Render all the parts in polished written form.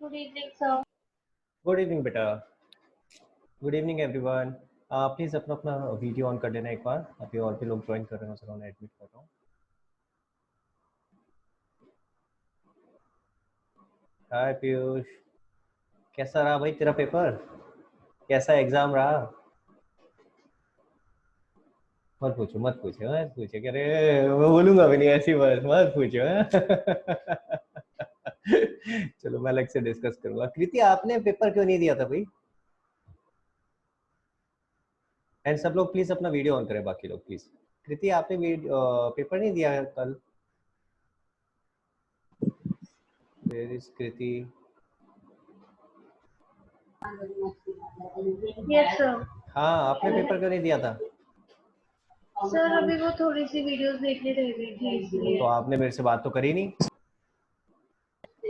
Good evening, sir. Good evening बेटा. Good evening everyone. Please अपना अपना वीडियो ऑन कर लेना एक बार. अभी और भी लोग ज्वाइन कर रहे हैं, सर उन्हें एडमिट कर रहा हूँ. हाय पीयूष, कैसा रहा भाई तेरा पेपर? कैसा एग्जाम रहा? मत पूछो मत पूछो मत पूछो. अरे मैं बोलूंगा भी नहीं ऐसी बात, मत पूछो. चलो मैं अलग से डिस्कस करूंगा. कृति आपने पेपर क्यों नहीं दिया था भाई? एंड सब लोग प्लीज अपना वीडियो ऑन करें, बाकी लोग प्लीज. कृति आपने पेपर नहीं दिया है कल? Where is Kriti? Yes, sir. हाँ, आपने पेपर क्यों नहीं दिया था? सर अभी वो थोड़ी सी वीडियोस देखने रह गई थी इसलिए. तो आपने मेरे से बात तो करी नहीं.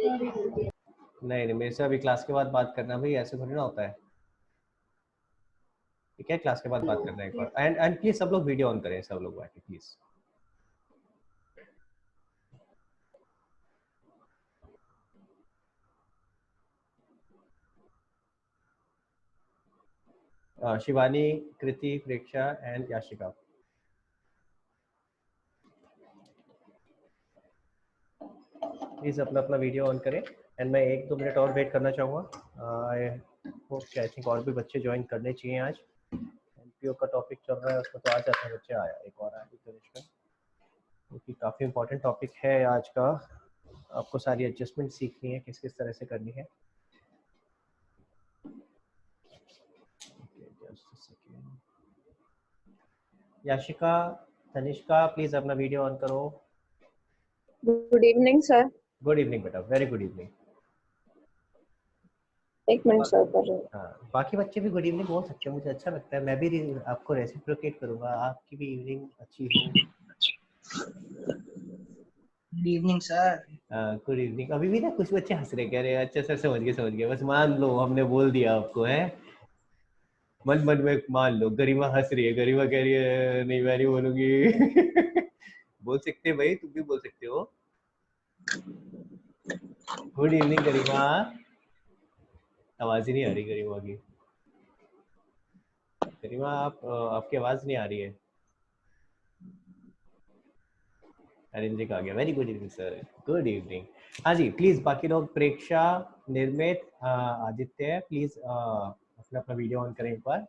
नहीं नहीं, मेरे से अभी क्लास के बाद बात करना भाई, ऐसे थोड़ी ना होता है. ठीक है, क्लास के बाद बात करना है एक बार. एंड प्लीज सब लोग वीडियो ऑन करें, सब लोग बैठे please. Shivani, Kriti, Preksha and Yashika. Please अपना अपना वीडियो ऑन करें. एंड मैं 1-2 मिनट और वेट करना चाहूँगा. आई थिंक और भी बच्चे ज्वाइन करने चाहिए आज. एनपीओ का टॉपिक चल रहा है, उसमें तो आज अच्छा बच्चे आया, एक और आया का, क्योंकि काफ़ी इंपॉर्टेंट टॉपिक है आज का. आपको सारी एडजस्टमेंट सीखनी है, किस किस तरह से करनी है. याशिका, तनिष्का, प्लीज अपना वीडियो ऑन करो. Good evening sir. Good evening बेटा, वेरी गुड इवनिंग. एक मिनट सर कर रहे हैं. हाँ, बाकी बच्चे भी गुड इवनिंग बोल सकते हैं, मुझे अच्छा लगता है. मैं भी आपको रेसिप्रोकेट करूंगा, आपकी भी इवनिंग अच्छी हो. Good evening sir. Good evening. अभी भी ना कुछ बच्चे हंस रहे, कह रहे हैं अच्छा सर समझ गए, बस मान लो हमने बोल दिया आपको है. मन मन में मान लो. गरिमा हंस रही है, गरिमा कह रही है नहीं मैं नहीं बोलूंगी. बोल सकते भाई, तुम भी बोल सकते हो. गुड इवनिंग गरिमा. आवाज ही नहीं आ रही गरिमा की. गरिमा आप आपकी आवाज नहीं आ रही है. अरिंजिक आ गया. Very good evening sir. Good evening. हाँ जी, प्लीज बाकी लोग, प्रेक्षा, निर्मित, आदित्य, प्लीज अपना अपना वीडियो ऑन करें एक बार.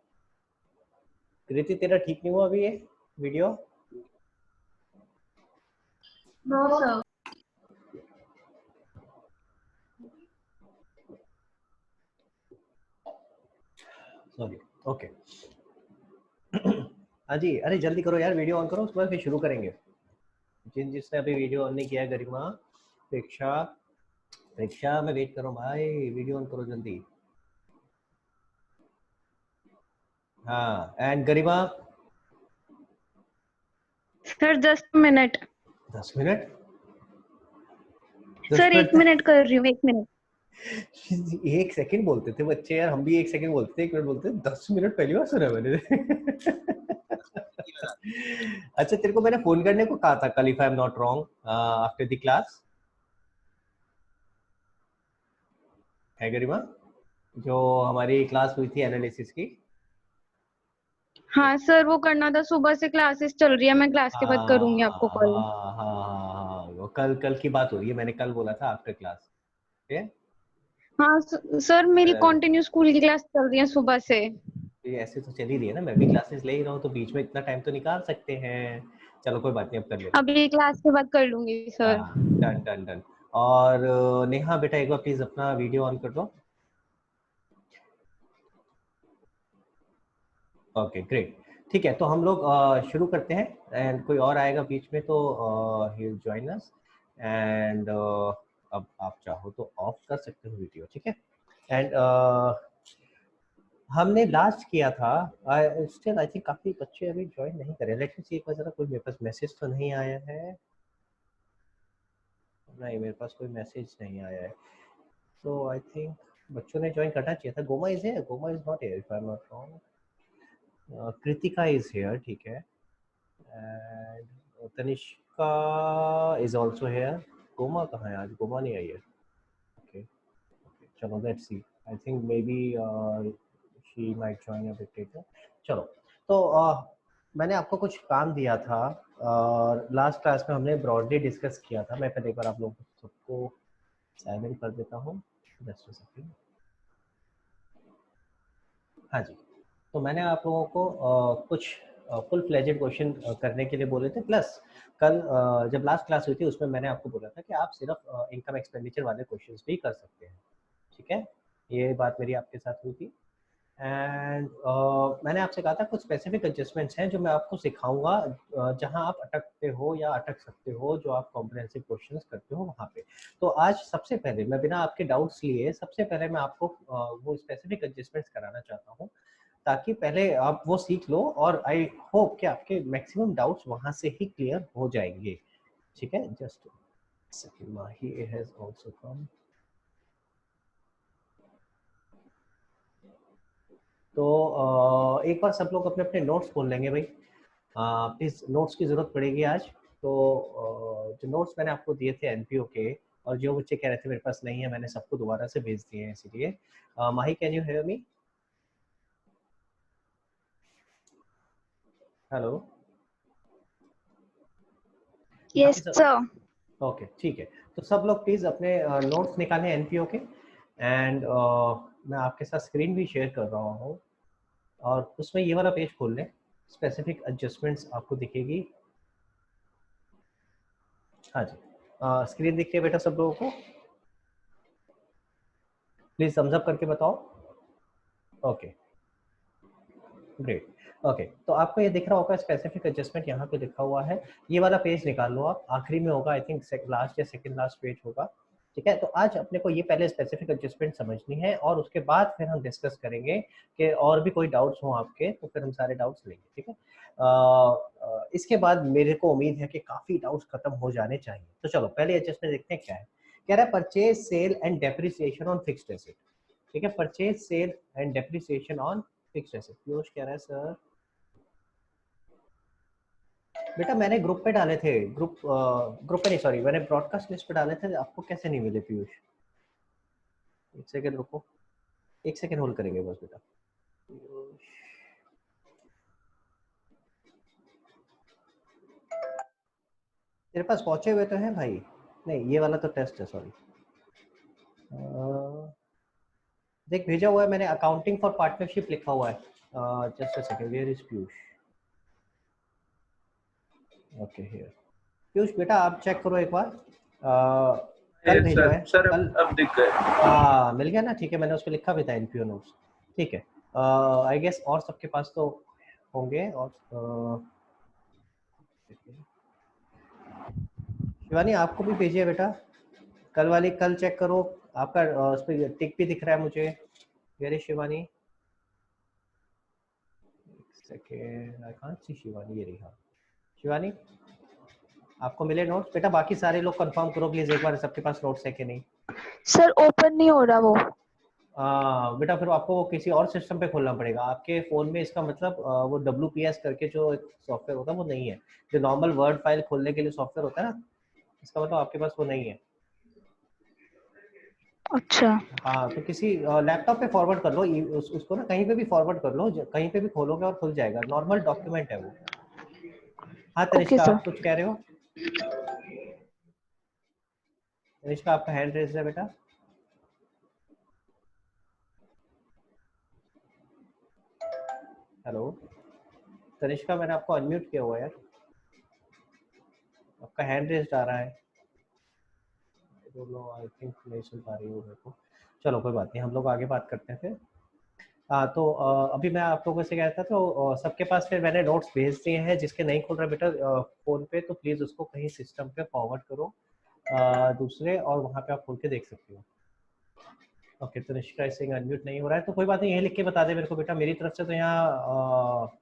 कृति तेरा ठीक नहीं हुआ अभी ये video? No sir. Sorry. Okay. हाँ जी, अरे जल्दी करो यार, वीडियो ऑन करो, उसके बाद फिर शुरू करेंगे. जिसने अभी वीडियो ऑन नहीं किया है, गरिमा, प्रेक्षा, प्रेक्षा मैं वेट कर रहा हूँ भाई, वीडियो ऑन करो जल्दी. हाँ, and Garima. Sir 10 minute. 10 minute? Sir 1 minute कर रही हूँ, 1 मिनट. 1 सेकंड बोलते थे बच्चे यार, हम भी 1 सेकंड बोलते थे, 1 मिनट बोलते थे. 10 मिनट पहली बार सुना मैंने. अच्छा, तेरे को मैंने फोन करने को कहा था कल, if I am not wrong, after the class, है गरिमा, जो हमारी क्लास हुई थी एनालिसिस की. हाँ सर, वो करना था. सुबह से क्लासेस चल रही है, मैं क्लास के बाद करूंगी आपको कॉल. हाँ, वो कल की बात हो रही है, मैंने कल बोला था आफ्टर क्लास. ठीक है. हाँ सर, मेरी कंटिन्यू स्कूल की क्लास चल रही है सुबह से. ये ऐसे तो चल ही रही है ना, मैं भी क्लासेस ले ही रहा हूँ, तो बीच में इतना टाइम तो निकाल सकते हैं. चलो कोई बात नहीं, अब कर लेते. अभी क्लास के बाद कर लूंगी सर. हाँ, डन डन डन. और नेहा बेटा, एक बार प्लीज अपना वीडियो ऑन कर दो. Okay great. ठीक है, तो हम लोग शुरू करते हैं. एंड कोई और आएगा बीच में तो he will join us. And अब आप चाहो तो ऑफ कर सकते हो वीडियो, ठीक है. एंड हमने लास्ट किया था, स्टिल आई थिंक काफी बच्चे अभी ज्वाइन नहीं करे. लेट मी सी एक बार जरा, कोई मेरे पास मैसेज तो नहीं आया है. नहीं, मेरे पास कोई मैसेज नहीं आया है. सो आई थिंक बच्चों ने ज्वाइन करना चाहिए था. Goma is here, Goma is not here if I am not wrong. Kritika is here, ठीक है. And Tanishka is also here. Goma कहाँ है आज? गोमा नहीं आई है. ओके, चलो let's see, I think may be she might join a bit letter. चलो, तो मैंने आपको कुछ काम दिया था और लास्ट क्लास में हमने ब्रॉडली डिस्कस किया था। मैं पहले एक बार आप लोगों को सबको साइलेंट कर देता हूँ, जस्ट अ सेकंड। हाँ जी, तो मैंने आप लोगों को कुछ फुल फ्लेजेड क्वेश्चन करने के लिए बोले थे, प्लस कल जब लास्ट क्लास हुई थी उसमें मैंने आपको बोला था कि आप सिर्फ इनकम एक्सपेंडिचर वाले क्वेश्चंस भी कर सकते हैं। ठीक है, ये बात मेरी आपके साथ हुई थी। एंड मैंने आपसे कहा था कुछ स्पेसिफिक एडजस्टमेंट्स हैं जो मैं आपको सिखाऊंगा, जहां आप अटकते हो या अटक सकते हो, जो आप कॉम्प्रिहेंसिव क्वेश्चंस करते हो वहां पे। तो आज सबसे पहले मैं बिना आपके डाउट्स लिए सबसे पहले मैं आपको वो स्पेसिफिक एडजस्टमेंट्स कराना चाहता हूँ, ताकि पहले आप वो सीख लो और आई होप कि आपके मैक्सिमम डाउट्स वहां से ही क्लियर हो जाएंगे। ठीक है, just second, Mahi has also come. तो एक बार सब लोग अपने अपने नोट्स खोल लेंगे भाई, प्लीज नोट्स की जरूरत पड़ेगी आज। तो जो नोट्स मैंने आपको दिए थे एनपीओ के, और जो बच्चे कह रहे थे मेरे पास नहीं है, मैंने सबको दोबारा से भेज दिए हैं, इसीलिए Mahi can you hear me? Hello, yes sir. Okay ठीक है। तो सब लोग प्लीज अपने नोट्स निकालें एनपीओ के, एंड मैं आपके साथ स्क्रीन भी शेयर कर रहा हूँ, और उसमें ये वाला पेज खोल लें, स्पेसिफिक एडजस्टमेंट्स आपको दिखेगी। हाँ जी, स्क्रीन दिख रही है बेटा सब लोगों को? प्लीज थम्स अप करके बताओ। Okay great. ओके, तो आपको ये दिख रहा होगा स्पेसिफिक एडजस्टमेंट, यहाँ पे लिखा हुआ है। ये वाला पेज निकाल लो आप, आखिरी में होगा, आई थिंक लास्ट या सेकंड लास्ट पेज होगा। ठीक है, तो आज अपने को ये पहले स्पेसिफिक एडजस्टमेंट समझनी है, और उसके बाद फिर हम डिस्कस करेंगे कि और भी कोई डाउट्स हो आपके, तो फिर हम सारे डाउट्स लेंगे। ठीक है, इसके बाद मेरे को उम्मीद है कि काफी डाउट्स खत्म हो जाने चाहिए। तो चलो पहले एडजस्टमेंट देखते हैं क्या है। कह रहा है purchase sale and depreciation on fixed asset. ठीक है, purchase sale and depreciation on fixed asset. Piyush कह रहा है सर, बेटा मैंने ग्रुप पे डाले थे, ग्रुप पे नहीं, सॉरी, मैंने ब्रॉडकास्ट लिस्ट पे डाले थे, आपको कैसे नहीं मिले पीयूष? एक सेकंड रुको, एक सेकंड होल्ड करेंगे बस बेटा। तेरे पास पहुंचे हुए तो हैं भाई? नहीं, ये वाला तो टेस्ट है, सॉरी। देख भेजा हुआ है मैंने, अकाउंटिंग फॉर पार्टनरशिप लिखा हुआ है। Just a second, where is Piyush? Okay here. Piyush बेटा आप चेक करो एक बार, कल भेजा है सर, कल। अब दिख गए। हाँ मिल गया ना, ठीक है, मैंने उस पर लिखा भी था एनपीओ नोट्स। ठीक है, आई गेस और सबके पास तो होंगे। और शिवानी आपको भी भेजिए बेटा, कल वाली कल चेक करो, आपका उस पर टिक भी दिख रहा है मुझे। Where is Shivani? Second, I can't see Shivani, ये रही। हाँ शिवानी, आपको मिले नोट्स? बेटा बाकी सारे लोग कंफर्म करो प्लीज एक बार, सबके पास नोट्स है कि नहीं। सर ओपन नहीं हो रहा वो। बेटा फिर आपको वो किसी और सिस्टम पे खोलना पड़ेगा आपके फ़ोन में। इसका मतलब वो WPS करके जो एक सॉफ्टवेयर होता है वो नहीं है, जो नॉर्मल वर्ड फाइल खोलने के लिए सॉफ्टवेयर होता है ना, इसका मतलब आपके पास वो नहीं है। अच्छा हाँ, तो किसी लैपटॉप पे फॉरवर्ड कर लो, उसको ना कहीं पे भी फॉरवर्ड कर लो, कहीं पे भी खोलोगे और खुल जाएगा, नॉर्मल डॉक्यूमेंट है वो। हाँ ओके तनिष्का, सर। आप कुछ कह रहे हो? तनिष्का आपका हैंड रेज है बेटा। हेलो तनिष्का, मैंने आपको अनम्यूट किया हुआ है यार, आपका हैंड रेज आ रहा है। आई थिंक नहीं सुन पा रही हूँ मेरे को। चलो कोई बात नहीं, हम लोग आगे बात करते हैं फिर। तो अभी मैं आप लोगों से कह रहा था, तो सबके पास फिर मैंने नोट्स भेज दिए हैं। जिसके नहीं खुल रहा बेटा फ़ोन पे, तो प्लीज़ उसको कहीं सिस्टम पे फॉरवर्ड करो दूसरे, और वहाँ पे आप खोल के देख सकते हो। ओके, तो निष्का सिंह अनम्यूट नहीं हो रहा है, तो कोई बात नहीं, ये लिख के बता दे मेरे को बेटा। मेरी तरफ से तो यहाँ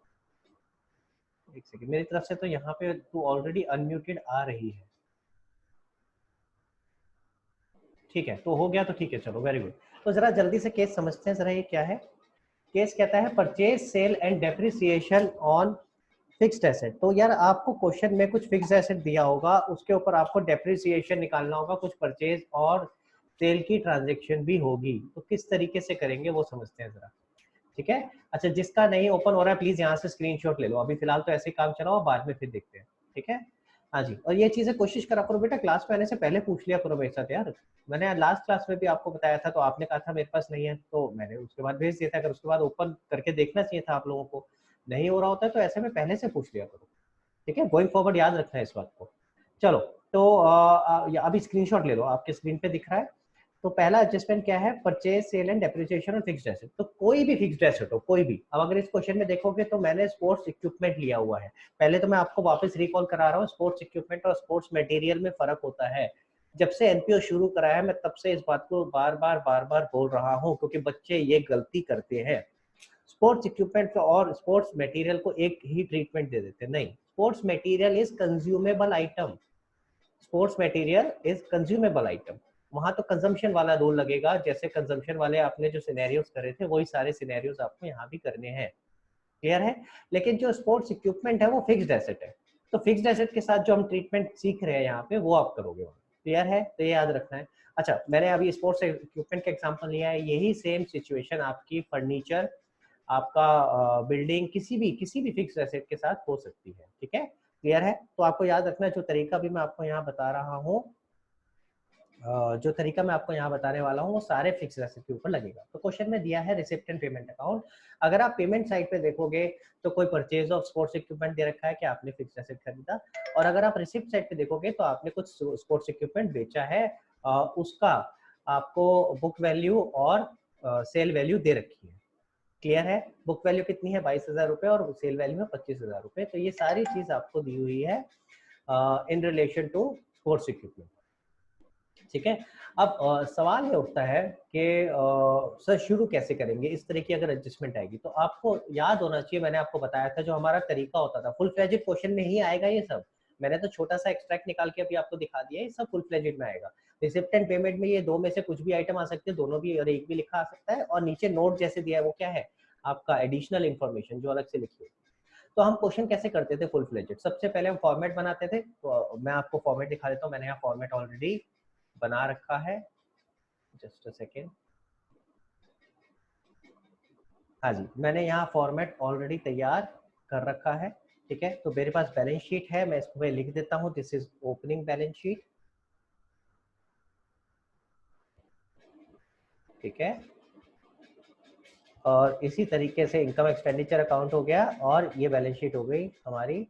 एक सेकेंड, मेरी तरफ से तो यहाँ पे तू ऑलरेडी अनम्यूटेड आ रही है। ठीक है, तो हो गया, तो ठीक है, चलो वेरी गुड। तो जरा जल्दी से केस समझते हैं जरा, ये क्या है। केस कहता है purchase sale and depreciation on fixed asset. तो यार आपको क्वेश्चन में कुछ फिक्स्ड एसेट दिया होगा, उसके ऊपर आपको डेप्रिसिएशन निकालना होगा, कुछ परचेज और सेल की ट्रांजेक्शन भी होगी, तो किस तरीके से करेंगे वो समझते हैं जरा, ठीक है। अच्छा, जिसका नहीं ओपन हो रहा है प्लीज यहाँ से स्क्रीनशॉट ले लो, अभी फिलहाल तो ऐसे काम चलाओ, बाद में फिर देखते हैं, ठीक है। हाँ जी, और ये चीजें कोशिश करा करो बेटा, क्लास में आने से पहले पूछ लिया करो मेरे साथ यार। मैंने लास्ट क्लास में भी आपको बताया था, तो आपने कहा था मेरे पास नहीं है, तो मैंने उसके बाद भेज दिया था। अगर उसके बाद ओपन करके देखना चाहिए था आप लोगों को, नहीं हो रहा होता है तो ऐसे में पहले से पूछ लिया करो, ठीक है। गोइंग फॉरवर्ड याद रखना है इस बात को। चलो, तो अभी स्क्रीनशॉट ले लो, आपके स्क्रीन पे दिख रहा है। तो पहला एडजस्टमेंट क्या है, परचेज, सेल एंड डेप्रिसिएशन और फिक्स्ड एसेट। तो कोई भी फिक्स्ड एसेट हो, कोई भी। अब अगर इस क्वेश्चन में देखोगे तो मैंने स्पोर्ट्स इक्विपमेंट लिया हुआ है। पहले तो मैं आपको वापस रिकॉल करा रहा हूँ, स्पोर्ट्स इक्विपमेंट और स्पोर्ट्स मटेरियल में फर्क होता है। जब से एनपीओ शुरू करा है मैं तब से इस बात को बार बार बोल रहा हूँ, क्योंकि बच्चे ये गलती करते हैं। स्पोर्ट्स इक्विपमेंट और स्पोर्ट्स मटेरियल को एक ही ट्रीटमेंट दे देते हैं। नहीं, sports material is consumable item, sports material is consumable item. वहां तो कंजम्पशन वाला रूल लगेगा, जैसे कंजम्पशन वाले आपने जो सिनेरियोस करे थे वही सारे सिनेरियोस आपको यहाँ भी करने हैं, क्लियर है। लेकिन जो स्पोर्ट्स इक्विपमेंट है वो फिक्स्ड एसेट है, तो फिक्स्ड एसेट के साथ जो हम ट्रीटमेंट सीख रहे हैं यहाँ पे वो आप करोगे, क्लियर है, तो ये याद रखना है। अच्छा, मैंने अभी स्पोर्ट्स इक्विपमेंट का एग्जाम्पल लिया है, यही सेम सिचुएशन आपकी फर्नीचर, आपका बिल्डिंग, किसी भी फिक्स्ड एसेट के साथ हो सकती है, ठीक है, क्लियर है। तो आपको याद रखना, जो तरीका भी मैं आपको यहाँ बता रहा हूँ, जो तरीका मैं आपको यहाँ बताने वाला हूँ वो सारे फिक्स एसेट के ऊपर लगेगा। तो क्वेश्चन में दिया है रिसिप्ट एंड पेमेंट अकाउंट। अगर आप पेमेंट साइड पे देखोगे तो कोई परचेज ऑफ स्पोर्ट्स इक्विपमेंट दे रखा है कि आपने फिक्स एसेट खरीदा, और अगर आप रिसिप्ट साइड पे देखोगे तो आपने कुछ स्पोर्ट्स इक्विपमेंट बेचा है, उसका आपको बुक वैल्यू और सेल वैल्यू दे रखी है, क्लियर है। बुक वैल्यू कितनी है, 22,000 रुपए, और सेल वैल्यू है 25,000 रुपए। तो ये सारी चीज आपको दी हुई है in relation to sports equipment, ठीक है। अब सवाल ये उठता है कि सर शुरू कैसे करेंगे, इस तरह की अगर एडजस्टमेंट आएगी तो आपको याद होना चाहिए, मैंने आपको बताया था जो हमारा तरीका होता था, फुल फ्लेजेड क्वेश्चन में ही आएगा ये सब। मैंने तो छोटा सा एक्सट्रैक्ट निकाल के अभी आपको दिखा दिया है, ये सब फुल फ्लेजेड में आएगा। रिसिप्ट एंड पेमेंट में ये दो में से कुछ भी आइटम आ सकते हैं, दोनों भी और एक भी लिखा आ सकता है, और नीचे नोट जैसे दिया है वो क्या है, आपका एडिशनल इन्फॉर्मेशन जो अलग से लिखी है। तो हम क्वेश्चन कैसे करते थे फुल फ्लेजेड, सबसे पहले हम फॉर्मेट बनाते थे। तो मैं आपको फॉर्मेट दिखा देता हूँ, मैंने यहाँ फॉर्मेट ऑलरेडी बना रखा है, जस्ट अ सेकेंड। हाँ जी, मैंने यहाँ फॉर्मेट ऑलरेडी तैयार कर रखा है, ठीक है। तो मेरे पास बैलेंस शीट है, मैं इसको मैं लिख देता हूँ, this is opening balance sheet, ठीक है। और इसी तरीके से इनकम एक्सपेंडिचर अकाउंट हो गया, और ये बैलेंस शीट हो गई हमारी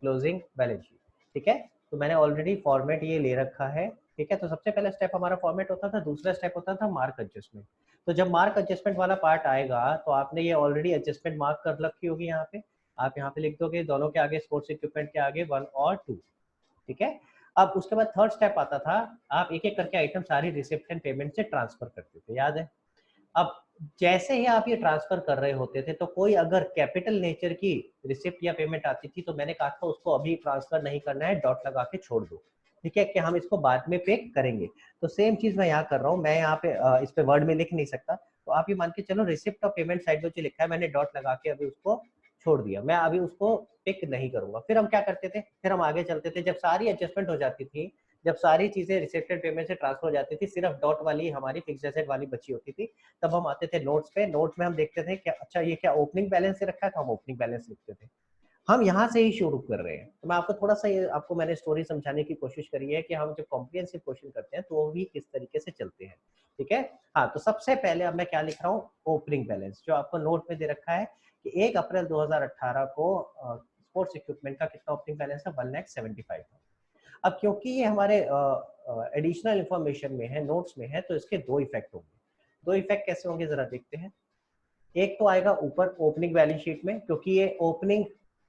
क्लोजिंग बैलेंस शीट, ठीक है। तो मैंने ऑलरेडी फॉर्मेट ये ले रखा है, ठीक है। तो सबसे पहला स्टेप हमारा फॉर्मेट होता था, दूसरा स्टेप होता था मार्क एडजस्टमेंट। तो जब मार्क एडजस्टमेंट वाला पार्ट आएगा तो आपने ये ऑलरेडी एडजस्टमेंट मार्क कर रखी होगी यहाँ पे, आप यहाँ पे लिख दोगे दोनों के आगे, स्पोर्ट्स इक्विपमेंट के आगे 1 और 2, ठीक है। अब उसके बाद थर्ड स्टेप आता था, आप एक एक करके आइटम सारी रिसिप्ट एंड पेमेंट से ट्रांसफर करते थे, याद है। अब जैसे ही आप ये ट्रांसफर कर रहे होते थे तो कोई अगर कैपिटल नेचर की रिसिप्ट या पेमेंट आती थी तो मैंने कहा था उसको अभी ट्रांसफर नहीं करना है, डॉट लगा के छोड़ दो, ठीक है, कि हम इसको बाद में पे करेंगे। तो सेम चीज मैं यहाँ कर रहा हूँ, मैं यहाँ पे इस पे वर्ड में लिख नहीं सकता, तो आप ये मान के चलो रिसिप्ट और पेमेंट साइड में जो लिखा है मैंने डॉट लगा के अभी उसको छोड़ दिया, मैं अभी उसको पिक नहीं करूंगा। फिर हम क्या करते थे, फिर हम आगे चलते थे, जब सारी एडजस्टमेंट हो जाती थी, जब सारी चीजें रिसिप्टेड पेमेंट से ट्रांसफर हो जाती थी, सिर्फ डॉट वाली हमारी फिक्स्ड एसेट वाली बची होती थी, तब हम आते थे नोट्स पे। नोट्स में हम देखते थे कि अच्छा ये क्या ओपनिंग बैलेंस से रखा है, तो हम ओपनिंग बैलेंस लिखते थे। हम यहाँ से ही शुरू कर रहे हैं, तो मैं आपको थोड़ा सा ये आपको मैंने स्टोरी समझाने की कोशिश करी है कि हम जब कॉम्प्रिहेंसिव क्वेश्चन करते हैं तो वो भी किस तरीके से चलते हैं, ठीक है। हाँ, तो सबसे पहले अब मैं क्या लिख रहा हूँ, ओपनिंग बैलेंस, जो आपको नोट में दे रखा है कि 1 अप्रैल 2018 को स्पोर्ट्स इक्विपमेंट का कितना ओपनिंग बैलेंस है, 1,75,000। अब क्योंकि ये हमारे एडिशनल इंफॉर्मेशन में है, नोट्स में है, तो इसके दो इफेक्ट होंगे। दो इफेक्ट कैसे होंगे जरा देखते हैं। एक तो आएगा ऊपर ओपनिंग बैलेंस शीट में, क्योंकि ये ओपनिंग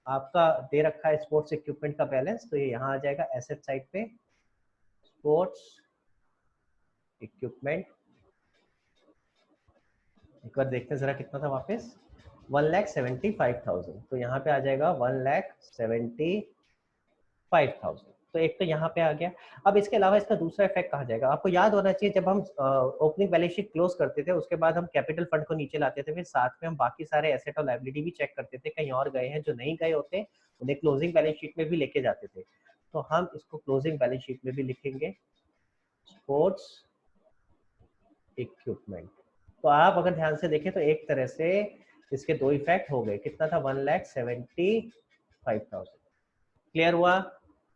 आपका दे रखा है स्पोर्ट्स इक्विपमेंट का बैलेंस, तो ये यहाँ आ जाएगा एसेट साइड पे, स्पोर्ट्स इक्विपमेंट। एक बार देखते हैं जरा कितना था वापस, 1,75,000, तो यहाँ पे आ जाएगा 1,75,000। तो एक तो यहाँ पे आ गया। अब इसके अलावा इसका दूसरा इफेक्ट कहा जाएगा, आपको याद होना चाहिए, जब हम ओपनिंग बैलेंस शीट क्लोज करते थे उसके बाद हम कैपिटल फंड को नीचे लाते थे, फिर साथ में हम बाकी सारे एसेट और लायबिलिटी भी चेक करते थे, कहीं और गए हैं, जो नहीं गए होते उन्हें क्लोजिंग बैलेंस शीट में भी लेके जाते थे। तो हम इसको क्लोजिंग बैलेंस शीट में भी लिखेंगे, स्पोर्ट्स इक्विपमेंट। तो आप अगर ध्यान से देखें तो एक तरह से इसके दो इफेक्ट हो गए। कितना था? 1,75,000। क्लियर हुआ?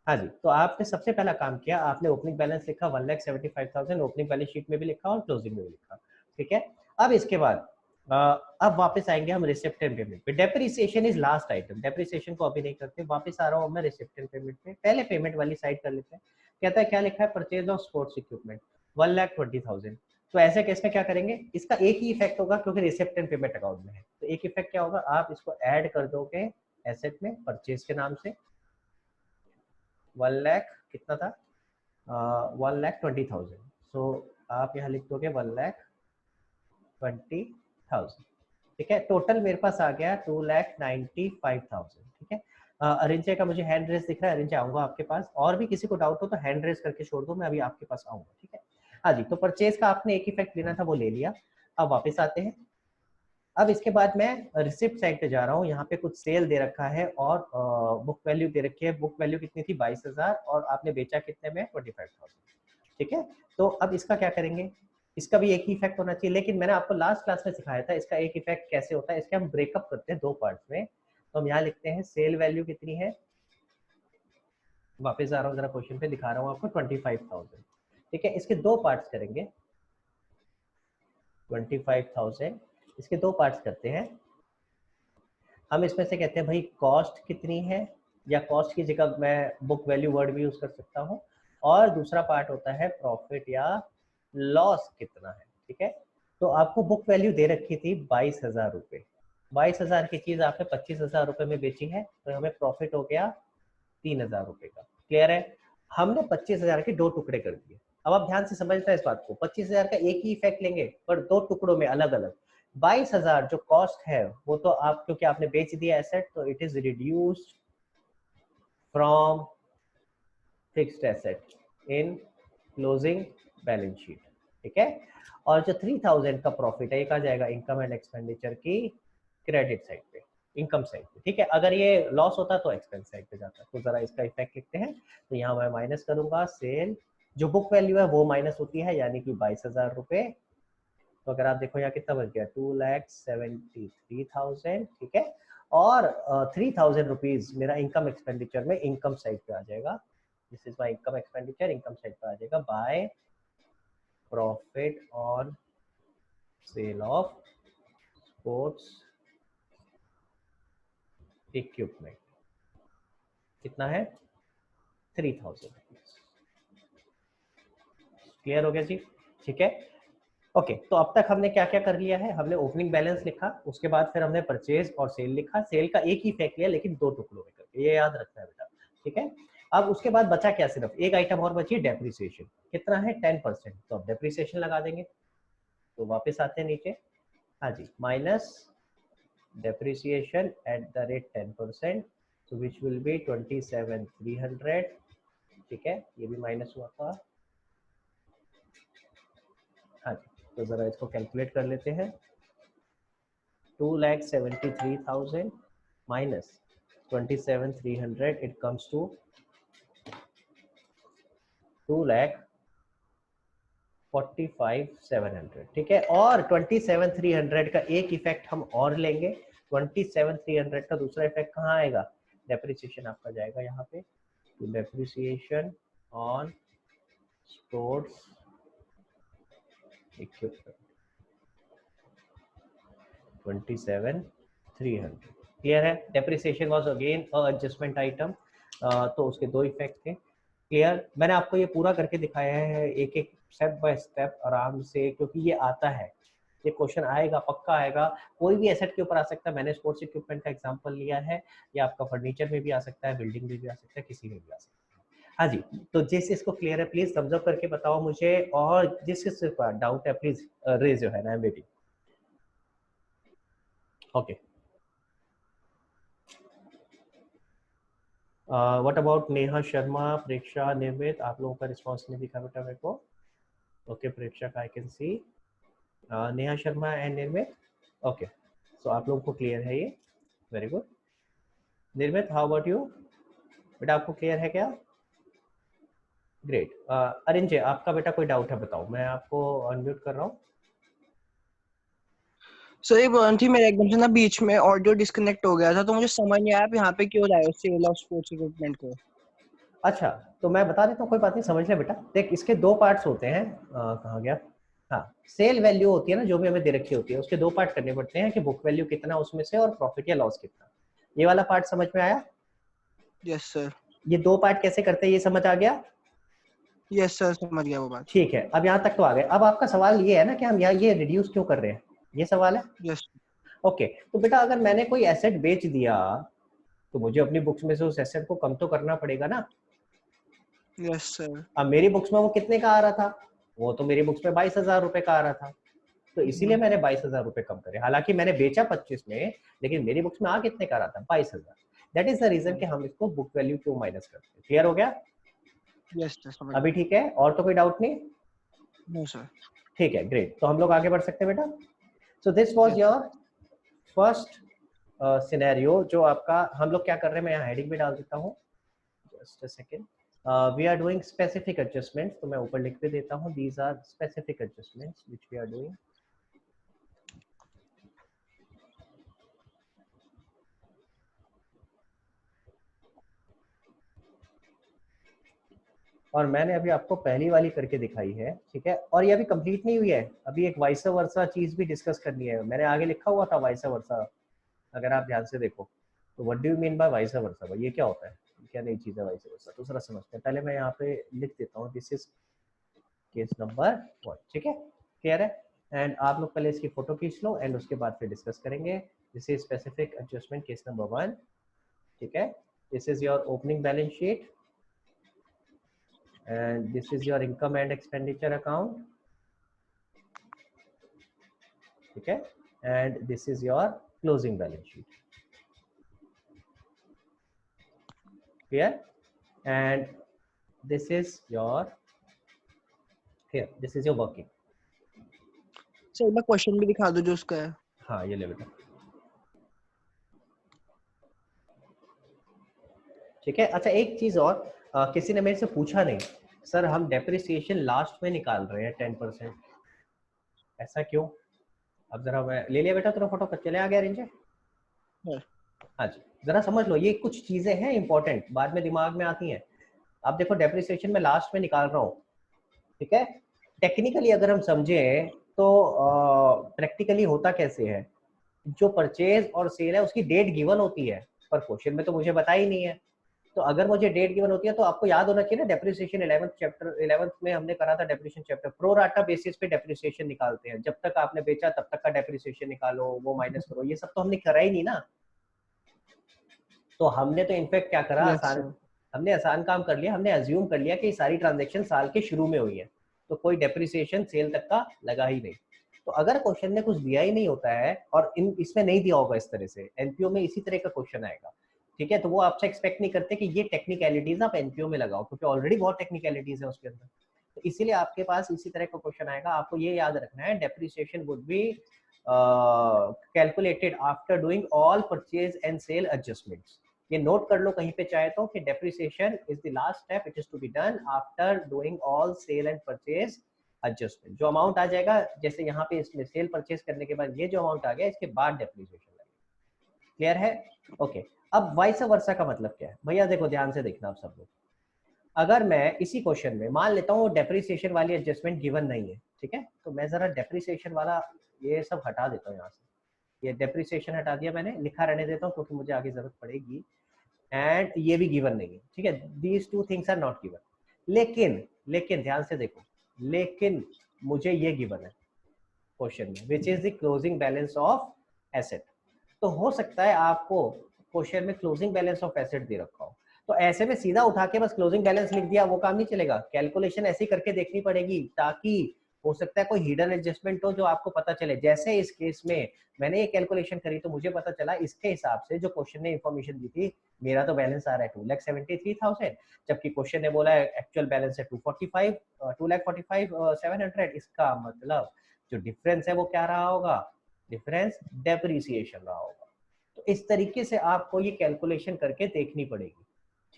हाँ जी। तो आपने सबसे पहला काम किया, आपने ओपनिंग बैलेंस लिखा 1,75,000, ओपनिंग बैलेंस शीट में भी लिखा और क्लोजिंग में भी लिखा। ठीक है। अब इसके बाद अब वापस आएंगे हम रिसिप्ट एंड पेमेंट पे। Depreciation is last item, depreciation को अभी नहीं करते, वापस आ रहा हूँ मैं रिसिप्ट एंड पेमेंट पे। पहले पेमेंट वाली साइड कर लेते हैं। कहता है क्या लिखा है? Purchase of sports equipment 1,20,000। तो ऐसे केस में क्या करेंगे? इसका एक ही इफेक्ट होगा क्योंकि रिसिप्ट एंड पेमेंट अकाउंट में है। तो एक इफेक्ट क्या होगा? आप इसको ऐड कर दोगे एसेट में परचेज के नाम से। 1 लाख कितना था? 1,20,000। सो आप यहाँ लिख दोगे 1,20,000। ठीक है। टोटल मेरे पास आ गया 2,95,000। ठीक है। अरिंचे का मुझे हैंड रेस दिख रहा है, अरिंचे आऊंगा आपके पास। और भी किसी को डाउट हो तो हैंड रेस करके छोड़ दो, मैं अभी आपके पास आऊंगा। ठीक है। हाँ जी। तो परचेज का आपने एक इफेक्ट लेना था, वो ले लिया। अब वापस आते हैं। अब इसके बाद मैं रिसिप्ट साइड पे जा रहा हूँ। यहाँ पे कुछ सेल दे रखा है और बुक वैल्यू दे रखी है। बुक वैल्यू कितनी थी? 22,000 और आपने बेचा कितने में? 25,000। ठीक है। तो अब इसका क्या करेंगे? इसका भी एक ही इफेक्ट होना चाहिए, लेकिन मैंने आपको लास्ट क्लास में सिखाया था इसका एक इफेक्ट कैसे होता है। इसके हम ब्रेकअप करते हैं दो पार्ट्स में। तो हम यहाँ लिखते हैं सेल वैल्यू कितनी है। वापस आ रहा हूँ जरा क्वेश्चन पे, दिखा रहा हूँ आपको 25,000। ठीक है। इसके दो पार्ट्स करेंगे। 25,000 इसके दो पार्ट्स करते हैं हम। इसमें से कहते हैं भाई कॉस्ट कितनी है, या कॉस्ट की जगह मैं बुक वैल्यू वर्ड भी यूज कर सकता हूँ। और दूसरा पार्ट होता है प्रॉफिट या लॉस कितना है। ठीक है। तो आपको बुक वैल्यू दे रखी थी 22,000 रुपये। 22,000 की चीज आपने 25,000 रुपये में बेची है, तो हमें प्रॉफिट हो गया 3,000 रुपये का। क्लियर है? हमने 25,000 के दो टुकड़े कर दिए। अब आप ध्यान से समझना इस बात को। 25,000 का एक ही इफेक्ट लेंगे पर दो टुकड़ों में अलग अलग। 22,000 जो कॉस्ट है वो तो आप, क्योंकि आपने बेच दिया एसेट, तो it is reduced from fixed asset in closing balance sheet. ठीक है। और जो 3,000 का प्रॉफिट है, ये कहा जाएगा इनकम एंड एक्सपेंडिचर की क्रेडिट साइड पे, इनकम साइड पे। ठीक है। अगर ये लॉस होता तो एक्सपेंस साइड पे जाता। तो जरा इसका इफेक्ट लिखते हैं। तो यहाँ मैं माइनस करूंगा सेल, जो बुक वैल्यू है वो माइनस होती है, यानी कि 22,000 रुपये। तो अगर आप देखो यहाँ कितना बच गया? 2,73,000। ठीक है। और 3,000 रुपीज मेरा इनकम एक्सपेंडिचर में इनकम साइड पे आ जाएगा। This is my income expenditure, income side पे आ जाएगा by profit on sale of sports equipment. कितना है? 3,000। क्लियर हो गया जी? ठीक है। ओके। तो अब तक हमने क्या क्या कर लिया है? हमने ओपनिंग बैलेंस लिखा, उसके बाद फिर हमने परचेज और सेल लिखा। सेल का एक ही इफेक्ट लिया लेकिन दो टुकड़ों में करके, ये याद रखना है बेटा। ठीक है। अब उसके बाद बचा क्या? सिर्फ एक आइटम और बची, डेप्रिसिएशन। कितना है? 10%। तो अब डेप्रिसिएशन लगा देंगे। तो वापस आते हैं नीचे। हाँ जी। Minus depreciation at the rate 10%, so which will be 27,300। ठीक है। ये भी माइनस हुआ था। हाँ जी। तो जरा इसको कैलकुलेट कर लेते हैं। 2,73,000 माइनस 27,300, इट कम्स टू 2,45,700। ठीक है। और 27,300 का एक इफेक्ट हम और लेंगे। 27,300 का दूसरा इफेक्ट कहाँ आएगा? डेप्रिसिएशन आपका जाएगा यहाँ पे। तो depreciation on sports equipment 27,300। Clear है? Depreciation was again adjustment item. तो उसके दो इफेक्ट थे। क्लियर? मैंने आपको ये पूरा करके दिखाया है एक एक स्टेप बाय स्टेप आराम से, क्योंकि ये आता है, ये क्वेश्चन आएगा, पक्का आएगा। कोई भी एसेट के ऊपर आ सकता है। मैंने स्पोर्ट्स इक्विपमेंट का एग्जांपल लिया है, या आपका फर्नीचर में भी आ सकता है, बिल्डिंग में भी आ सकता है, किसी में भी आ सकता है। हाँ जी। तो जिस इसको क्लियर है प्लीज थम्स अप करके बताओ मुझे, और जिस डाउट है please raise your hand, I am waiting. Okay. What about Neha Sharma, Preksha, Nirmit? आप लोगों का रिस्पॉन्स नहीं दिखा बेटा मेरे को। ओके प्रेक्षा का I can see. Neha Sharma and निर्मित। ओके। सो आप लोगों को क्लियर है ये? Very good. निर्मित, हाउ अबाउट यू बेटा, आपको क्लियर है क्या? ग्रेट। अरिंजे, आपका बेटा कोई डाउट है बताओ, मैं आपको अनम्यूट कर रहा हूँ। सर एक प्रॉब्लम थी मेरे एकदम से ना बीच में ऑडियो डिस्कनेक्ट हो गया था, तो मुझे समझ नहीं आया यहाँ पे क्यों लाया सेल ऑफ स्पोर्ट्स इक्विपमेंट को। अच्छा, तो मैं बता देता हूँ, कोई बात नहीं, समझ ले बेटा। देख, इसके दो पार्ट्स होते हैं। कहाँ गया? हाँ, सेल वैल्यू होती है ना, जो भी हमें दे रखी होती है, उसके दो पार्ट करने पड़ते हैं कि बुक वैल्यू कितना उसमें से और प्रॉफिट या लॉस कितना। ये वाला पार्ट समझ में आया? Yes sir. ये दो पार्ट कैसे करते हैं ये समझ आ गया? यस सर, समझ गया वो बात। ठीक है, अब यहाँ तक तो आ गए। अब आपका सवाल ये है ना कि हम यहाँ ये रिड्यूस क्यों कर रहे हैं, ये सवाल है। यस। ओके, तो बेटा अगर मैंने कोई एसेट बेच दिया तो मुझे अपनी बुक्स में से उस एसेट को कम तो करना पड़ेगा ना। Yes sir. अब मेरी बुक्स में वो कितने का आ रहा था? वो तो मेरी बुक्स में 22,000 रुपए का आ रहा था, तो इसीलिए मैंने 22,000 रुपए कम करे। हालांकि मैंने बेचा 25 में, लेकिन मेरी बुक्स में आ कितने का रहा था? 22,000। दैट इज द रीजन कि हम इसको बुक वैल्यू क्यों माइनस करते हैं। क्लियर हो गया? यस सर, समझ अभी ठीक है, और तो कोई डाउट नहीं? No sir. ठीक है, ग्रेट। तो हम लोग आगे बढ़ सकते हैं बेटा। So this was your first scenario. जो आपका, हम लोग क्या कर रहे हैं, मैं यहाँ हेडिंग में डाल देता हूँ, just a second. We are doing specific adjustments, तो मैं ऊपर लिख के देता हूँ, these are specific adjustments which we are doing. और मैंने अभी आपको पहली वाली करके दिखाई है, ठीक है। और ये अभी कंप्लीट नहीं हुई है, अभी एक वाइस वर्सा चीज भी डिस्कस करनी है। मैंने आगे लिखा हुआ था वाइस वर्सा, अगर आप ध्यान से देखो तो what do you mean by vice versa, ये क्या होता है, क्या नई चीज है वाइस वर्सा, तो जरा समझते हैं। पहले मैं यहाँ पे लिख देता हूँ, दिस इज केस नंबर 1, ठीक है, क्लियर है। एंड आप लोग पहले इसकी फोटो खींच लो एंड उसके बाद फिर डिस्कस करेंगे। This is specific adjustment case number 1, ठीक है। This is your opening balance sheet and this is your income and expenditure account, okay, and this is your closing balance sheet, clear, and this is your, here this is your working। Sir मैं question भी दिखा दो जो उसका है। हाँ, ये ले बेटा, ठीक है। अच्छा, एक चीज और, किसी ने मेरे से पूछा नहीं, सर हम डेप्रिसिएशन लास्ट में निकाल रहे हैं 10%, ऐसा क्यों? अब जरा मैं ले लिया बेटा तेरा फोटो, चले आ गया रेंज? हाँ जी, जरा समझ लो, ये कुछ चीजें हैं इंपॉर्टेंट, बाद में दिमाग में आती हैं। आप देखो, डेप्रिसिएशन में लास्ट में निकाल रहा हूँ, ठीक है। टेक्निकली अगर हम समझें तो प्रैक्टिकली होता कैसे है, जो परचेज और सेल है उसकी डेट गिवन होती है, पर क्वेश्चन में तो मुझे पता ही नहीं है। तो अगर मुझे डेट गिवन होती है तो आपको याद होना चाहिए ना, डेप्रिसिएशन 11th में हमने करा था depreciation chapter, pro rata basis पे डेप्रिसिएशन निकालते हैं, जब तक आपने बेचा तब तक का डेप्रिसिएशन निकालो, वो माइनस करो, ये सब तो हमने करा ही नहीं ना। तो हमने तो इनफैक्ट क्या करा, हमने आसान काम कर लिया, हमने अज्यूम कर लिया कि सारी ट्रांजैक्शन साल के शुरू में हुई है, तो कोई डेप्रिसिएशन सेल तक का लगा ही नहीं। तो अगर क्वेश्चन में कुछ दिया ही नहीं होता है, और इसमें नहीं दिया होगा इस तरह से, एनपीओ में इसी तरह का क्वेश्चन आएगा, ठीक है, तो वो आपसे एक्सपेक्ट नहीं करते कि ये टेक्निकलिटीज आप एनपीओ में लगाओ, क्योंकि ऑलरेडी बहुत टेक्निकलिटीज है उसके अंदर। तो इसीलिए आपके पास इसी तरह का क्वेश्चन आएगा। आपको ये याद रखना है, depreciation would be calculated after doing all purchase and sale adjustments. ये नोट कर लो कहीं पे चाहे तो, कि depreciation is the last step, it is to be done after doing all sale and purchase adjustment. जो अमाउंट आ जाएगा, जैसे यहाँ पे इसमें सेल परचेज करने के बाद ये जो अमाउंट आ गया, इसके बाद डेप्रिसिएशन लगेगा। क्लियर है? ओके। अब वाइस वर्सा का मतलब क्या है भैया? देखो ध्यान से देखना आप सब लोग, अगर मैं इसी क्वेश्चन में मान लेता हूँ डेप्रिसिएशन वाली एडजस्टमेंट गिवन नहीं है, ठीक है, तो मैं जरा डेप्रिसिएशन वाला ये सब हटा देता हूँ यहाँ से, ये डेप्रिसिएशन हटा दिया मैंने, लिखा रहने देता हूँ क्योंकि मुझे आगे जरूरत पड़ेगी। एंड ये भी गिवन नहीं है, ठीक है, these two things are not given. लेकिन ध्यान से देखो, लेकिन मुझे ये गिवन है क्वेश्चन में, which is the closing balance of asset. तो हो सकता है आपको क्वेश्चन में क्लोजिंग बैलेंस ऑफ एसेट दे रखा हो, तो ऐसे में सीधा उठा के बस क्लोजिंग बैलेंस लिख दिया, वो काम नहीं चलेगा, कैलकुलेशन ऐसी करके देखनी पड़ेगी, ताकि हो सकता है कोई हिडन एडजस्टमेंट हो जो आपको पता चले। जैसे इस केस में मैंने ये कैलकुलेशन करी तो मुझे पता चला इसके हिसाब से जो क्वेश्चन ने इंफॉर्मेशन दी थी, मेरा तो बैलेंस आ रहा है 2,73,000, जबकि क्वेश्चन ने बोला है एक्चुअल बैलेंस है 2,45,700। इसका मतलब जो डिफरेंस है वो क्या रहा होगा? डिफरेंस डेप्रिसिएशन रहा होगा। तो इस तरीके से आपको ये कैलकुलेशन करके देखनी पड़ेगी,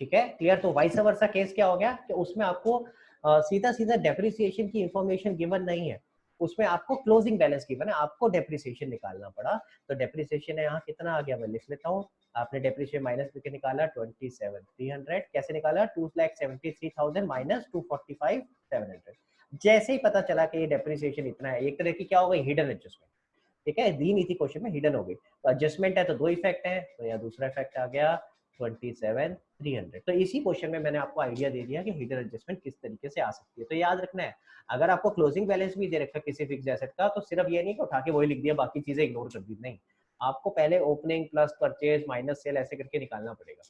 ठीक है, क्लियर। तो वाइस वर्सा केस क्या हो गया कि उसमें आपको सीधा डेप्रिसिएशन की इंफॉर्मेशन गिवन नहीं है, उसमें आपको क्लोजिंग बैलेंस गिवन है, आपको डेप्रिसिएशन निकालना पड़ा। तो डेप्रिसिएशन है यहाँ कितना आ गया, मैं लिख लेता हूँ। आपने डेप्रिसिएशन माइनस करके निकाला 27,300, कैसे निकाला, 2,73,000 माइनस 245,700। जैसे ही पता चला कि ये डेप्रिसिएशन इतना है, एक तरह की क्या हो गई, हिडन एडजस्टमेंट, ठीक है, दी नहीं थी क्वेश्चन में, हिडन हो गई। तो एडजस्टमेंट है तो दो इफेक्ट है, तो यहाँ दूसरा इफेक्ट आ गया 27,300। तो इसी क्वेश्चन में मैंने आपको आइडिया दे दिया कि हिडन एडजस्टमेंट किस तरीके से आ सकती है। तो याद रखना है, अगर आपको क्लोजिंग बैलेंस भी दे रखा है किसी फिक्स एसेट का, तो सिर्फ ये नहीं कि उठा के वही लिख दिया बाकी चीजें इग्नोर कर दी, नहीं, आपको पहले opening plus purchase minus cell ऐसे करके निकालना पड़ेगा।